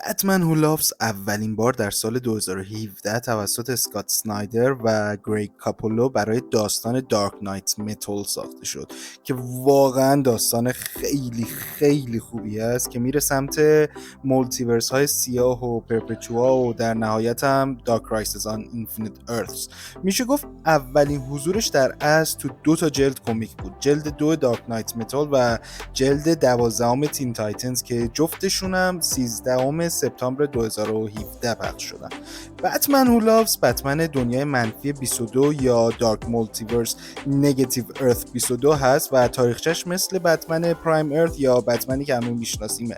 بتمن هو لافز اولین بار در سال 2017 توسط اسکات اسنایدر و گریگ کاپولو برای داستان دارک نایت متال ساخته شد که واقعا داستان خیلی خیلی خوبی است که میره سمت مولتیورس های سیاه و پرپچوا و در نهایت هم دارک رایسز آن اینفینیت ارثز. میشه گفت اولین حضورش در اصل تو 2 تا جلد کمیک بود، جلد 2 دارک نایت متال و جلد 12 تین تایتنز که جفتشون هم 13 سپتامبر 2017 پخش شدن. بتمن هو لاوز بتمن دنیای منفی 22 یا دارک مولتیورس نگاتیو ارث 22 هست و تاریخچش مثل بتمن پرایم ارث یا بتمنی که همون میشناسیمه.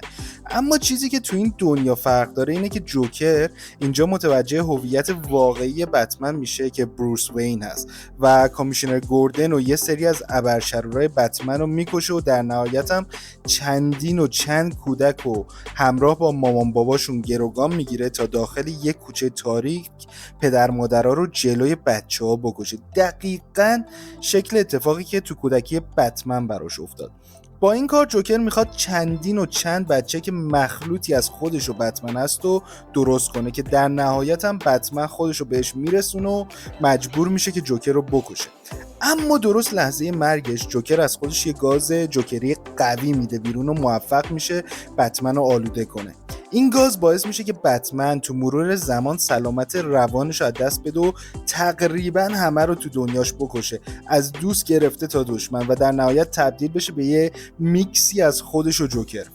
اما چیزی که تو این دنیا فرق داره اینه که جوکر اینجا متوجه هویت واقعی بتمن میشه که بروس وین هست و کامیشنر گوردن و یه سری از ابرشرورای بتمن رو میکشه و در نهایت هم چند کودک و همراه با مامان باباشون گروگان میگیره تا داخل یک کوچه تاریک پدر مادرها رو جلوی بچه‌ها بکشه. دقیقاً شکل اتفاقی که تو کودکی بتمن براش افتاد. با این کار جوکر میخواد چند بچه که مخلوطی از خودش و بتمن است و درست کنه که در نهایت هم بتمن خودش رو بهش میرسونه و مجبور میشه که جوکر رو بکشه. اما درست لحظه مرگش جوکر از خودش یه گاز جوکری قوی میده بیرون و موفق میشه بتمن رو آلوده کنه. این گاز باعث میشه که بتمن تو مرور زمان سلامت روانش رو از دست بده و تقریبا همه رو تو دنیاش بکشه، از دوست گرفته تا دشمن، و در نهایت تبدیل بشه به یه میکسی از خودش و جوکر.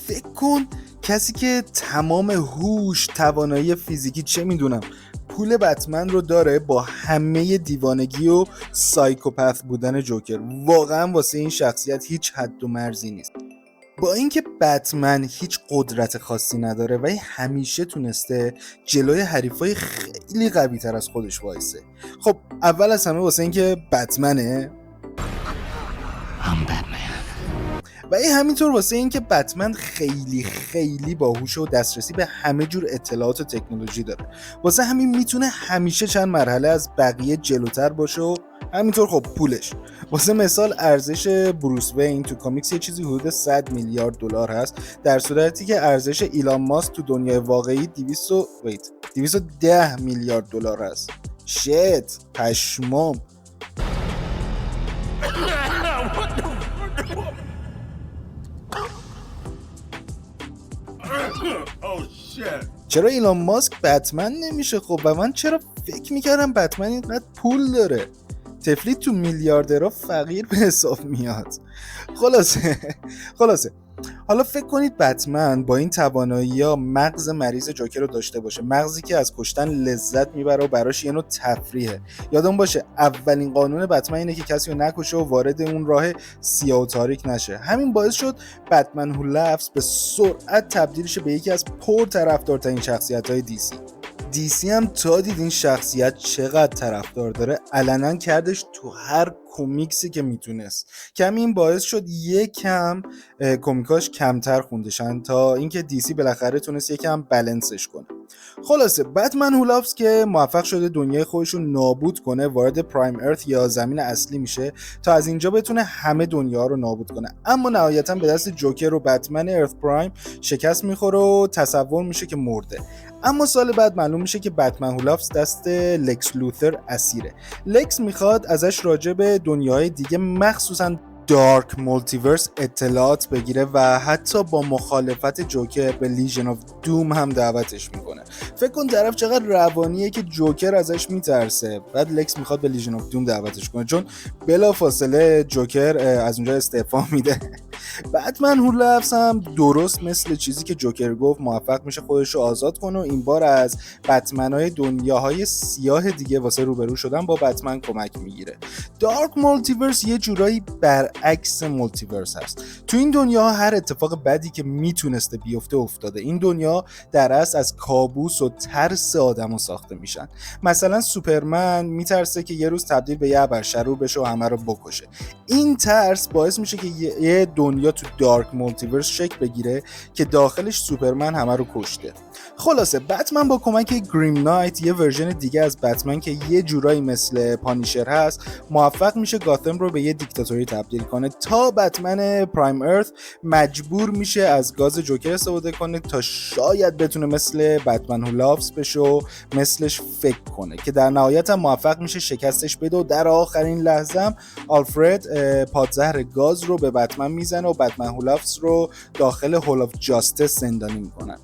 فکر کن کسی که تمام هوش، توانایی فیزیکی، چه میدونم پول بتمن رو داره با همه دیوانگی و سایکوپث بودن جوکر، واقعا واسه این شخصیت هیچ حد و مرزی نیست. با اینکه بتمن هیچ قدرت خاصی نداره ولی همیشه تونسته جلوی حریفای خیلی قوی تر از خودش وایسه. خب اول از همه واسه اینکه بتمنه و این همینطور واسه اینکه بتمن خیلی خیلی باهوشه و دسترسی به همه جور اطلاعات و تکنولوژی داره، واسه همین میتونه همیشه چند مرحله از بقیه جلوتر باشه. و همینطور خب پولش، واسه مثال ارزش بروس وین تو کامیکس یه چیزی حدود 100 میلیارد دلار هست، در صورتی که ارزش ایلان ماسک تو دنیای واقعی 210 میلیارد دلار هست. شت پشمام. چرا ایلان ماسک بتمن نمیشه؟ خب و من چرا فکر میکردم بتمن اینقدر پول داره؟ تفلیت تو میلیاردرها فقیر به حساب میاد. خلاصه حالا فکر کنید بتمن با این توانایی‌ها مغز مریض جوکر رو داشته باشه، مغزی که از کشتن لذت میبره و براش یه نوع تفریحه. یادم باشه اولین قانون بتمن اینه که کسی رو نکشه و وارد اون راه سیاه و تاریک نشه. همین باعث شد بتمن هو لافز به سرعت تبدیل شه به یکی از پرطرفدارترین شخصیت‌های دی سی هم تا دید این شخصیت چقدر طرفدار داره علنا کردش تو هر کمیکسی که میتونست، که این باعث شد یکم کمیکاش کمتر خوندشن تا اینکه دی سی بالاخره تونست یکم بالانسش کنه. خلاصه بتمن هو لافز که موفق شده دنیای خودش رو نابود کنه وارد پرایم ارث یا زمین اصلی میشه تا از اینجا بتونه همه دنیا رو نابود کنه، اما نهایتا به دست جوکر و بتمن ارث پرایم شکست میخوره و تصور میشه که مرده. اما سال بعد معلوم میشه که بتمن هو لافز دست لکس لوثر اسیره. لکس میخواد ازش راجع به دنیاهای دیگه مخصوصا دارک مولتیورس اطلاعات بگیره و حتی با مخالفت جوکر به لیژن آف دوم هم دعوتش میکنه. فکر کن طرف چقدر روانیه که جوکر ازش میترسه، بعد لکس میخواد به لیژن آف دوم دعوتش کنه چون بلافاصله جوکر از اونجا استعفا میده. بتمن هو لافز هم درست مثل چیزی که جوکر گفت موفق میشه خودش رو آزاد کنه و این بار از بتمن‌های دنیاهای سیاه دیگه واسه روبرو شدن با بتمن کمک میگیره. دارک مولتیورس یه جورایی برعکس مولتیورس هست. تو این دنیا هر اتفاق بدی که میتونسته بیفته افتاده. این دنیا در اصل از کابوس و ترس آدمو ساخته میشن. مثلا سوپرمن میترسه که یه روز تبدیل به یه ابرشرور بشه و همه رو بکشه. این ترس باعث میشه که یه دنیا تو دارک مولتیورس شکل بگیره که داخلش سوپرمن همه رو کشته. خلاصه بتمن با کمک گریم نایت، یه ورژن دیگه از بتمن که یه جورایی مثل پانیشر هست، موفق میشه گاتم رو به یه دیکتاتوری تبدیل کنه تا بتمن پرایم ارث مجبور میشه از گاز جوکر استفاده کنه تا شاید بتونه مثل بتمن هو لافز بشه و مثلش فکر کنه که در نهایت هم موفق میشه شکستش بده و در آخرین لحظه هم آلفرد پادزهر گاز رو به بتمن میزنه و بتمن هو لافز رو داخل هول آف جاستس زندانی میکنن.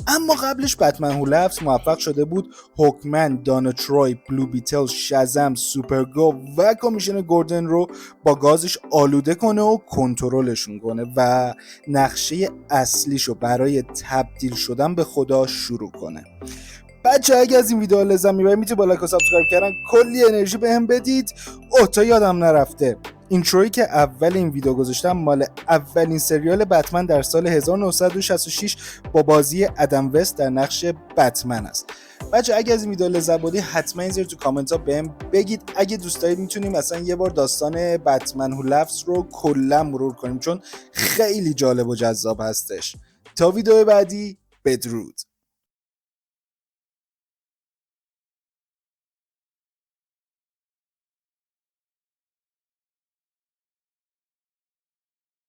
اما قبلش بتمن هو لافز موفق شده بود هوکمن، دانا تروی، بلو بیتل، شزم، سوپرگو و کمیشن گوردن رو با گازش آلوده کنه و کنترلشون کنه و نقشه اصلیشو برای تبدیل شدن به خدا شروع کنه. بچه اگه از این ویدیو لذت میبرید میتونید با لایک و سابسکرایب کردن کلی انرژی بهم بدید. تا یادم نرفته، اینترویی که اول این ویدیو گذاشتم مال اولین سریال بتمن در سال 1966 با بازی ادم وست در نقش بتمن است. بچه اگه از این ویدیو لذت بردید حتما این زیر تو کامنت ها بهم بگید. اگه دوست دارید میتونیم مثلا یه بار داستان بتمن هو لافز رو کلا مرور کنیم چون خیلی جالب و جذاب هستش. تا ویدیو بعدی، بدرود.